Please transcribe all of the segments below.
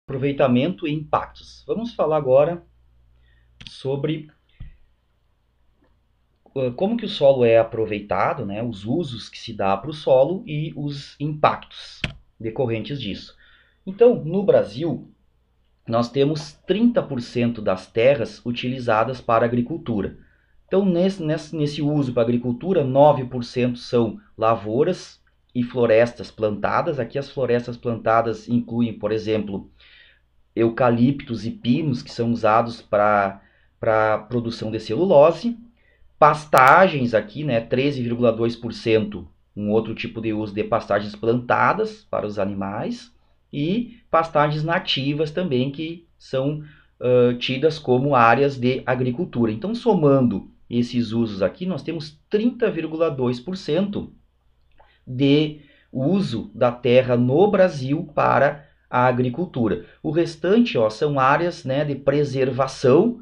Aproveitamento e impactos. Vamos falar agora sobre como que o solo é aproveitado, né, os usos que se dá para o solo e os impactos decorrentes disso. Então, no Brasil, nós temos 30% das terras utilizadas para agricultura. Então, nesse uso para agricultura, 9% são lavouras e florestas plantadas. Aqui as florestas plantadas incluem, por exemplo, eucaliptos e pinos, que são usados para a produção de celulose. Pastagens aqui, né, 13,2%, um outro tipo de uso de pastagens plantadas para os animais. E pastagens nativas também, que são tidas como áreas de agricultura. Então, somando esses usos aqui, nós temos 30,2% de uso da terra no Brasil para a agricultura. O restante, ó, são áreas, né, de preservação,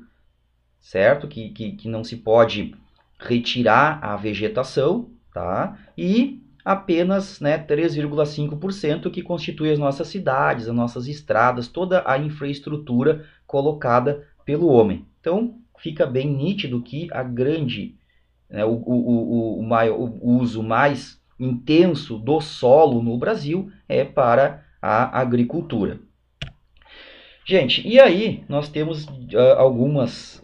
certo? Que não se pode retirar a vegetação, tá? E apenas, né, 3,5% que constitui as nossas cidades, as nossas estradas, toda a infraestrutura colocada pelo homem. Então, fica bem nítido que a grande, né, o uso mais intenso do solo no Brasil é para a agricultura. Gente, e aí nós temos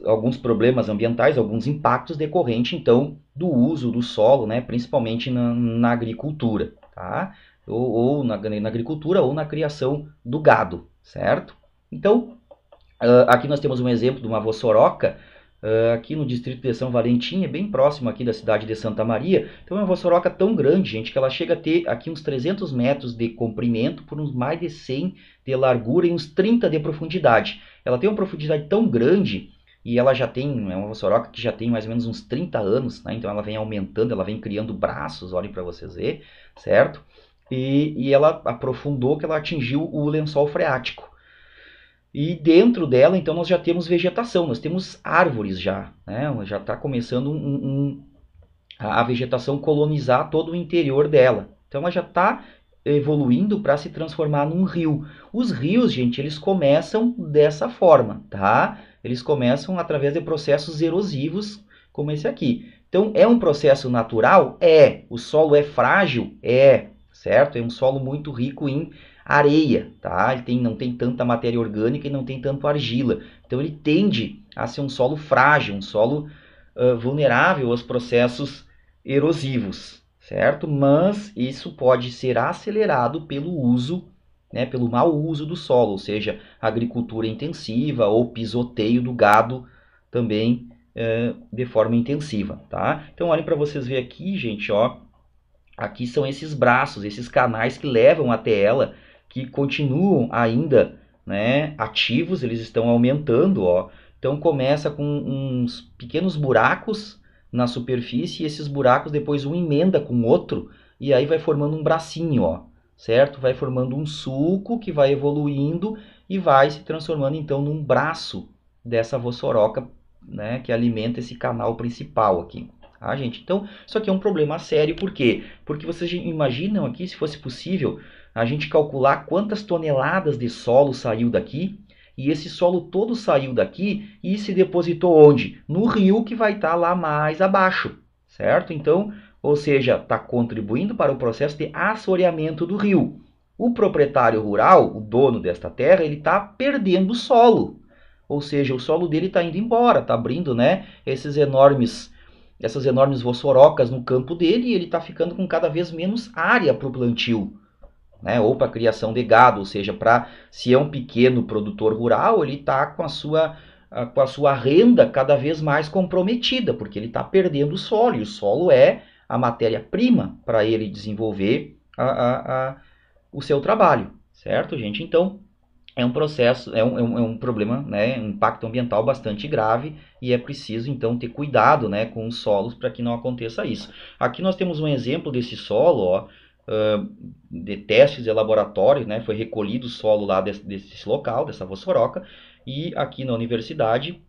alguns problemas ambientais, alguns impactos decorrentes, então, do uso do solo, né, principalmente na agricultura, tá? Ou na agricultura ou na criação do gado, certo? Então, aqui nós temos um exemplo de uma vossoroca, aqui no distrito de São Valentim, é bem próximo aqui da cidade de Santa Maria. Então é uma vossoroca tão grande, gente, que ela chega a ter aqui uns 300 metros de comprimento por uns mais de 100 de largura e uns 30 de profundidade. Ela tem uma profundidade tão grande e ela já tem, é uma vossoroca que já tem mais ou menos uns 30 anos, né? Então ela vem aumentando, ela vem criando braços, olhem para vocês verem, certo? E ela aprofundou que ela atingiu o lençol freático. E dentro dela, então, nós já temos vegetação, nós temos árvores já, né? Já está começando a vegetação colonizar todo o interior dela. Então, ela já está evoluindo para se transformar num rio. Os rios, gente, eles começam dessa forma, tá? Eles começam através de processos erosivos, como esse aqui. Então, é um processo natural? É. O solo é frágil? É. Certo? É um solo muito rico em areia, tá? Ele não tem tanta matéria orgânica e não tem tanto argila. Então, ele tende a ser um solo frágil, um solo vulnerável aos processos erosivos, certo? Mas isso pode ser acelerado pelo uso, né, pelo mau uso do solo, ou seja, agricultura intensiva ou pisoteio do gado também de forma intensiva, tá? Então, olhem para vocês verem aqui, gente, ó. Aqui são esses braços, esses canais que levam até ela, que continuam ainda, né, ativos, eles estão aumentando, ó. Então começa com uns pequenos buracos na superfície, e esses buracos depois um emenda com o outro, e aí vai formando um bracinho, ó, certo? Vai formando um sulco que vai evoluindo e vai se transformando então num braço dessa vossoroca, né, que alimenta esse canal principal aqui. Ah, gente, então isso aqui é um problema sério, por quê? Porque vocês imaginam aqui, se fosse possível, a gente calcular quantas toneladas de solo saiu daqui, e esse solo todo saiu daqui e se depositou onde? No rio que vai estar lá mais abaixo, certo? Então, ou seja, está contribuindo para o processo de assoreamento do rio. O proprietário rural, o dono desta terra, ele está perdendo solo, ou seja, o solo dele está indo embora, está abrindo, né, essas enormes vossorocas no campo dele, e ele está ficando com cada vez menos área para o plantio, né? Ou para a criação de gado, ou seja, se é um pequeno produtor rural, ele está com a sua renda cada vez mais comprometida, porque ele está perdendo o solo, e o solo é a matéria-prima para ele desenvolver o seu trabalho, certo, gente? Então, é um processo, é um problema, né, um impacto ambiental bastante grave, e é preciso então ter cuidado, né, com os solos para que não aconteça isso. Aqui nós temos um exemplo desse solo, ó, de testes de laboratório, né, foi recolhido o solo lá desse local, dessa vossoroca, e aqui na universidade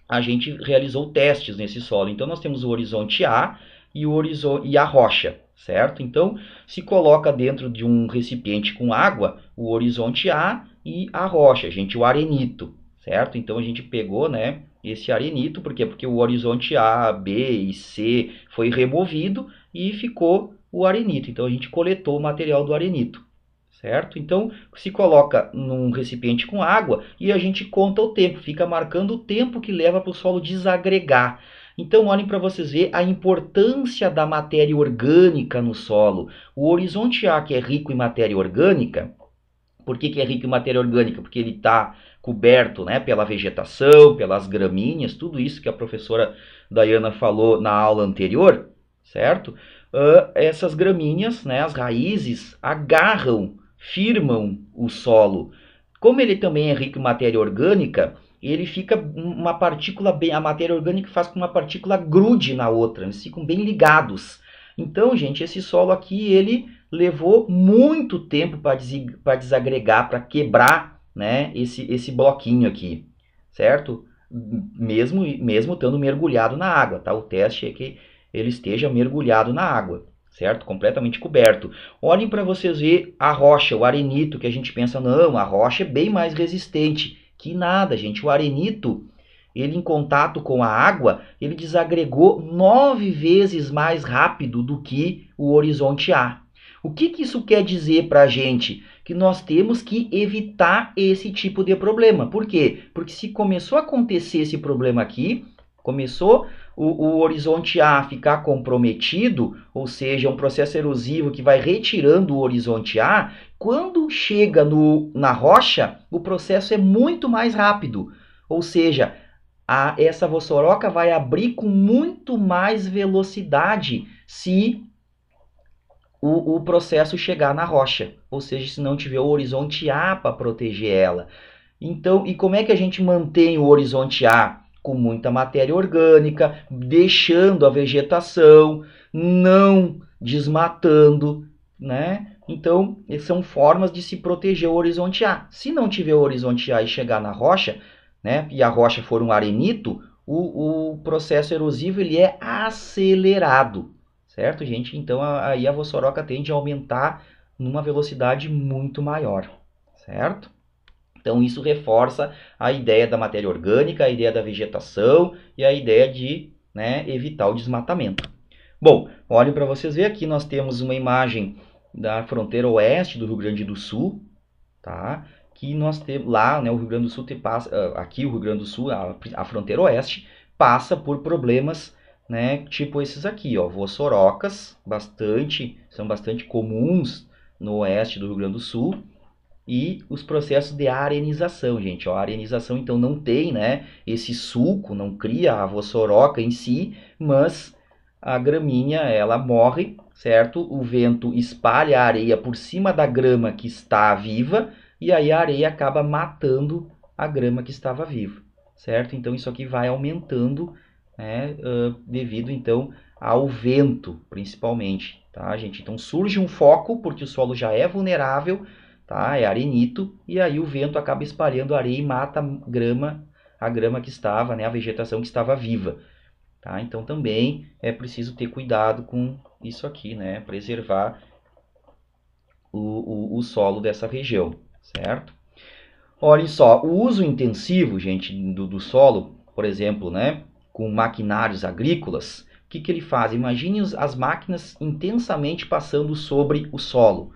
a gente realizou testes nesse solo. Então nós temos o horizonte A e a rocha, certo? Então se coloca dentro de um recipiente com água o horizonte A e a rocha, gente, o arenito, certo? Então a gente pegou, né, esse arenito, por quê? Porque o horizonte A, B e C foi removido e ficou o arenito. Então a gente coletou o material do arenito, certo? Então se coloca num recipiente com água e a gente conta o tempo, fica marcando o tempo que leva para o solo desagregar. Então olhem para vocês verem a importância da matéria orgânica no solo. O horizonte A, que é rico em matéria orgânica, por que é rico em matéria orgânica? Porque ele está coberto, né, pela vegetação, pelas gramíneas, tudo isso que a professora Dayana falou na aula anterior, certo? Essas gramíneas, né, as raízes, agarram, firmam o solo. Como ele também é rico em matéria orgânica, ele fica uma partícula bem, a matéria orgânica faz com que uma partícula grude na outra, eles ficam bem ligados. Então, gente, esse solo aqui, ele levou muito tempo para desagregar, para quebrar, né, esse bloquinho aqui, certo? Mesmo estando mergulhado na água, tá? O teste é que ele esteja mergulhado na água, certo? Completamente coberto. Olhem para vocês ver a rocha, o arenito, que a gente pensa, não, a rocha é bem mais resistente. Que nada, gente. O arenito, ele em contato com a água, ele desagregou 9 vezes mais rápido do que o horizonte A. O que isso quer dizer para a gente? Que nós temos que evitar esse tipo de problema. Por quê? Porque se começou a acontecer esse problema aqui, começou o horizonte A ficar comprometido, ou seja, um processo erosivo que vai retirando o horizonte A, quando chega na rocha, o processo é muito mais rápido. Ou seja, essa vossoroca vai abrir com muito mais velocidade se o processo chegar na rocha, ou seja, se não tiver o horizonte A para proteger ela. Então, e como é que a gente mantém o horizonte A? Com muita matéria orgânica, deixando a vegetação, não desmatando, né? Então, são formas de se proteger o horizonte A. Se não tiver o horizonte A e chegar na rocha, né, e a rocha for um arenito, o processo erosivo ele é acelerado. Certo, gente? Então, aí a vossoroca tende a aumentar numa velocidade muito maior, certo? Então, isso reforça a ideia da matéria orgânica, a ideia da vegetação e a ideia de, né, evitar o desmatamento. Bom, olhem para vocês verem, aqui nós temos uma imagem da fronteira oeste do Rio Grande do Sul, tá? Que nós temos lá, né, o Rio Grande do Sul aqui o Rio Grande do Sul, a fronteira oeste, passa por problemas, né, tipo esses aqui, ó, vossorocas, são bastante comuns no oeste do Rio Grande do Sul, e os processos de arenização, gente, ó, a arenização então não tem, né, esse sulco, não cria a vossoroca em si, mas a gramínea, ela morre, certo? O vento espalha a areia por cima da grama que está viva, e aí a areia acaba matando a grama que estava viva, certo? Então isso aqui vai aumentando, né, devido então ao vento, principalmente, tá, gente? Então surge um foco, porque o solo já é vulnerável, tá? É arenito, e aí o vento acaba espalhando a areia e mata a grama que estava, né, a vegetação que estava viva. Tá? Então também é preciso ter cuidado com isso aqui, né? Preservar o solo dessa região, certo? Olhem só, o uso intensivo, gente, do solo, por exemplo, né, com maquinários agrícolas, o que ele faz? Imagine as máquinas intensamente passando sobre o solo.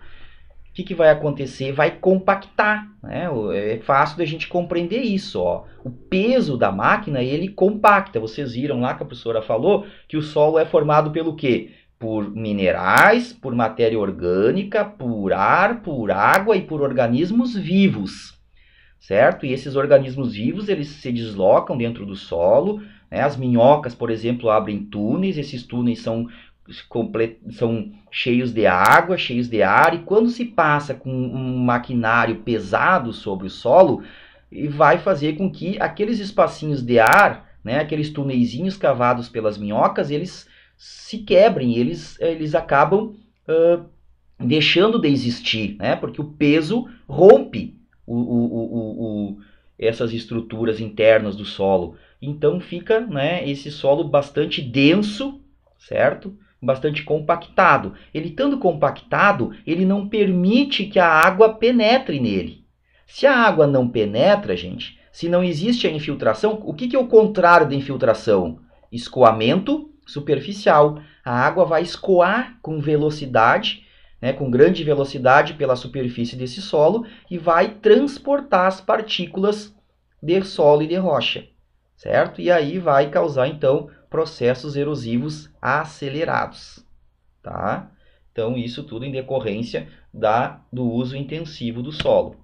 O que vai acontecer? Vai compactar, né? É fácil da gente compreender isso, ó. O peso da máquina, ele compacta. Vocês viram lá que a professora falou que o solo é formado pelo quê? Por minerais, por matéria orgânica, por ar, por água e por organismos vivos, certo? E esses organismos vivos, eles se deslocam dentro do solo, né? As minhocas, por exemplo, abrem túneis, esses túneis são cheios de água, cheios de ar, e quando se passa com um maquinário pesado sobre o solo, vai fazer com que aqueles espacinhos de ar, né, aqueles tuneizinhos cavados pelas minhocas, eles se quebrem, eles acabam deixando de existir, né, porque o peso rompe essas estruturas internas do solo. Então fica, né, esse solo bastante denso, certo? Bastante compactado. Ele estando compactado, ele não permite que a água penetre nele. Se a água não penetra, gente, se não existe a infiltração, o que é o contrário da infiltração? Escoamento superficial. A água vai escoar com velocidade, né, com grande velocidade pela superfície desse solo e vai transportar as partículas de solo e de rocha, certo? E aí vai causar, então, processos erosivos acelerados, tá? Então, isso tudo em decorrência do uso intensivo do solo.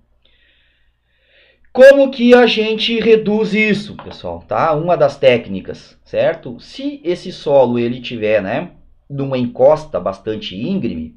Como que a gente reduz isso, pessoal? Tá? Uma das técnicas, certo? Se esse solo ele tiver, né, numa encosta bastante íngreme,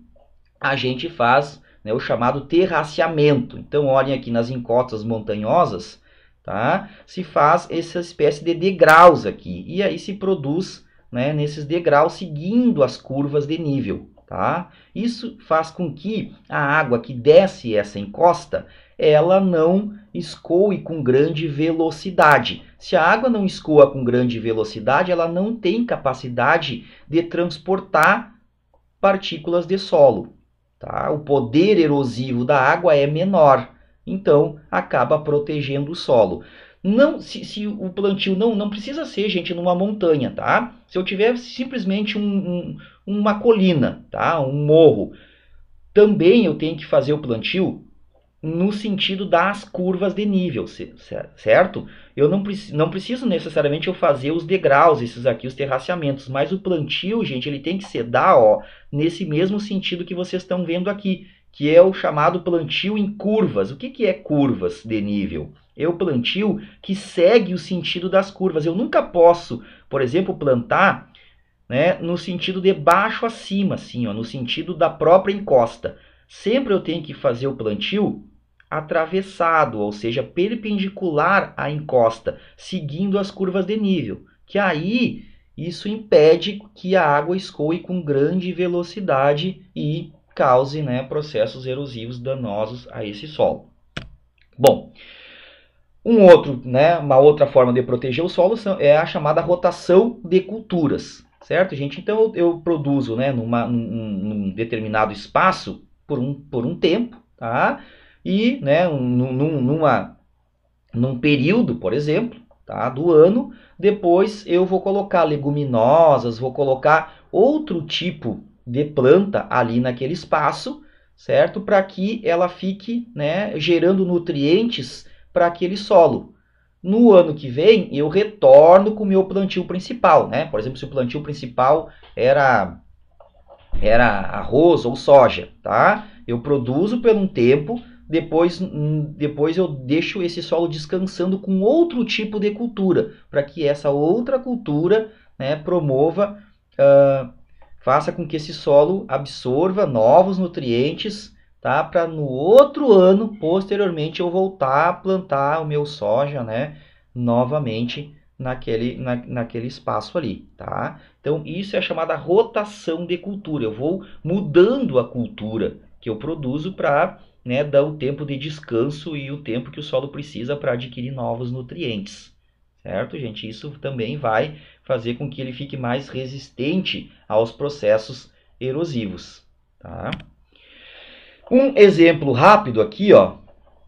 a gente faz, né, o chamado terraceamento. Então, olhem aqui nas encostas montanhosas, tá? Se faz essa espécie de degraus aqui. E aí se produz, né, nesses degraus seguindo as curvas de nível, tá? Isso faz com que a água que desce essa encosta, ela não escoe com grande velocidade. Se a água não escoa com grande velocidade, ela não tem capacidade de transportar partículas de solo. Tá? O poder erosivo da água é menor, então acaba protegendo o solo. Não, se o plantio não precisa ser, gente, numa montanha, tá? Se eu tiver simplesmente uma colina, tá? Um morro, também eu tenho que fazer o plantio no sentido das curvas de nível, certo? Eu não preciso necessariamente eu fazer os degraus, esses aqui, os terraceamentos, mas o plantio, gente, ele tem que se dar, ó, nesse mesmo sentido que vocês estão vendo aqui, que é o chamado plantio em curvas. O que é curvas de nível? É o plantio que segue o sentido das curvas. Eu nunca posso, por exemplo, plantar, né, no sentido de baixo a cima, assim, ó, no sentido da própria encosta. Sempre eu tenho que fazer o plantio atravessado, ou seja, perpendicular à encosta, seguindo as curvas de nível, que aí isso impede que a água escoe com grande velocidade e cause, né, processos erosivos danosos a esse solo. Bom, uma outra forma de proteger o solo é a chamada rotação de culturas, certo, gente? Então eu produzo, né, num determinado espaço por um tempo, tá? E, né, num período, por exemplo, tá, do ano, depois eu vou colocar leguminosas, vou colocar outro tipo de planta ali naquele espaço, certo? Para que ela fique, né, gerando nutrientes para aquele solo. No ano que vem, eu retorno com o meu plantio principal, né? Por exemplo, se o plantio principal era arroz ou soja, tá? Eu produzo por um tempo, depois eu deixo esse solo descansando com outro tipo de cultura, para que essa outra cultura, né, promova, faça com que esse solo absorva novos nutrientes, tá? Para no outro ano, posteriormente, eu voltar a plantar o meu soja, né, novamente naquele espaço ali, tá? Então, isso é a chamada rotação de cultura. Eu vou mudando a cultura que eu produzo para, né, dar o tempo de descanso e o tempo que o solo precisa para adquirir novos nutrientes, certo, gente? Isso também vai fazer com que ele fique mais resistente aos processos erosivos, tá? Um exemplo rápido aqui, ó,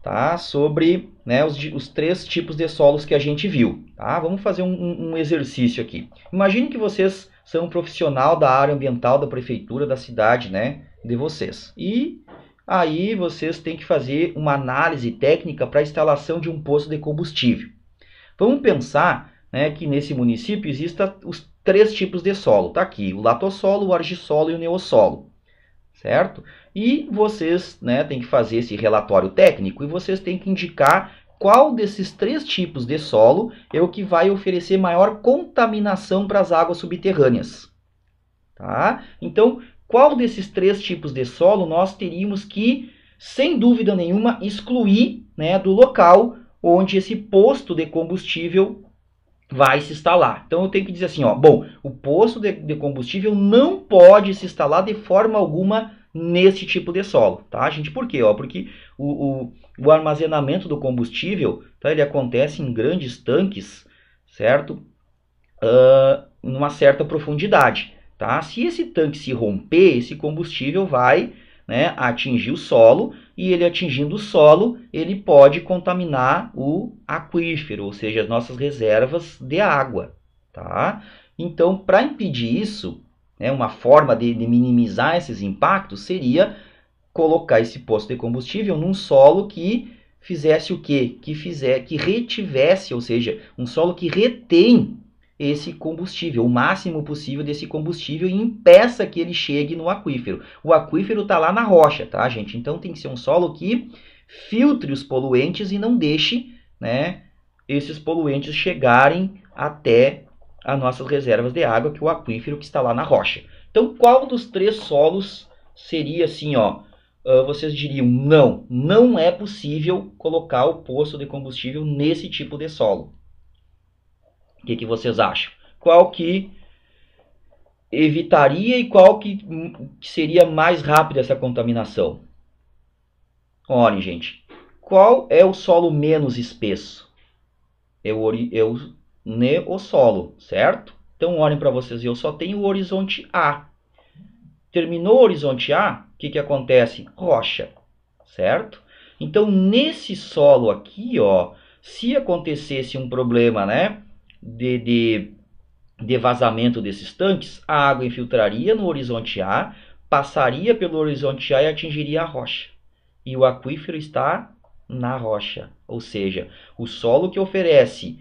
tá? Sobre, né, os 3 tipos de solos que a gente viu, tá? Vamos fazer um exercício aqui. Imagine que vocês são um profissional da área ambiental da prefeitura da cidade, né, de vocês. E aí vocês têm que fazer uma análise técnica para a instalação de um posto de combustível. Vamos pensar, né, que nesse município existam os 3 tipos de solo. Tá aqui, o latossolo, o argissolo e o neossolo, certo? E vocês, né, têm que fazer esse relatório técnico e vocês têm que indicar qual desses 3 tipos de solo é o que vai oferecer maior contaminação para as águas subterrâneas. Tá? Então, qual desses 3 tipos de solo nós teríamos que, sem dúvida nenhuma, excluir, né, do local onde esse posto de combustível vai se instalar? Então eu tenho que dizer assim, ó, bom, o posto de combustível não pode se instalar de forma alguma nesse tipo de solo, tá, gente? Por quê? Ó, porque o armazenamento do combustível, tá, ele acontece em grandes tanques, certo? Numa certa profundidade, tá? Se esse tanque se romper, esse combustível vai, né, atingir o solo, e ele atingindo o solo, ele pode contaminar o aquífero, ou seja, as nossas reservas de água. Tá? Então, para impedir isso, né, uma forma de minimizar esses impactos seria colocar esse poço de combustível num solo que fizesse o quê? Que retivesse, ou seja, um solo que retém esse combustível, o máximo possível desse combustível, e impeça que ele chegue no aquífero. O aquífero está lá na rocha, tá, gente? Então tem que ser um solo que filtre os poluentes e não deixe, né, esses poluentes chegarem até as nossas reservas de água, que é o aquífero que está lá na rocha. Então, qual dos três solos seria assim, ó? Vocês diriam, não é possível colocar o poço de combustível nesse tipo de solo. O que vocês acham? Qual que evitaria e qual que seria mais rápida essa contaminação? Olhem, gente, qual é o solo menos espesso? É o neossolo, certo? Então, olhem para vocês, eu só tenho o horizonte A. Terminou o horizonte A, o que acontece? Rocha, certo? Então, nesse solo aqui, ó, se acontecesse um problema, né, de vazamento desses tanques, a água infiltraria no horizonte A, passaria pelo horizonte A e atingiria a rocha. E o aquífero está na rocha, ou seja, o solo que oferece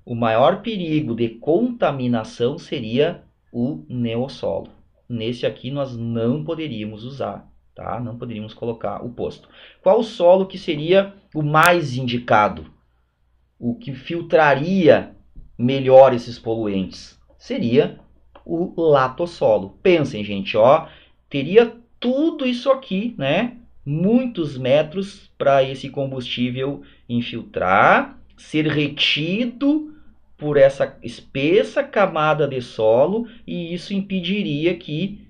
o maior perigo de contaminação seria o neossolo. Nesse aqui nós não poderíamos usar, tá? Não poderíamos colocar o posto. Qual solo que seria o mais indicado? O que filtraria melhor esses poluentes? Seria o latossolo. Pensem, gente, ó, teria tudo isso aqui, né? Muitos metros para esse combustível infiltrar, ser retido por essa espessa camada de solo, e isso impediria que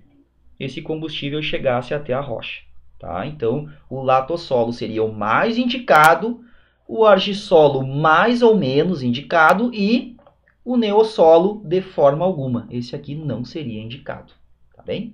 esse combustível chegasse até a rocha. Tá? Então, o latossolo seria o mais indicado, o argissolo mais ou menos indicado e o neossolo de forma alguma. Esse aqui não seria indicado. Tá bem?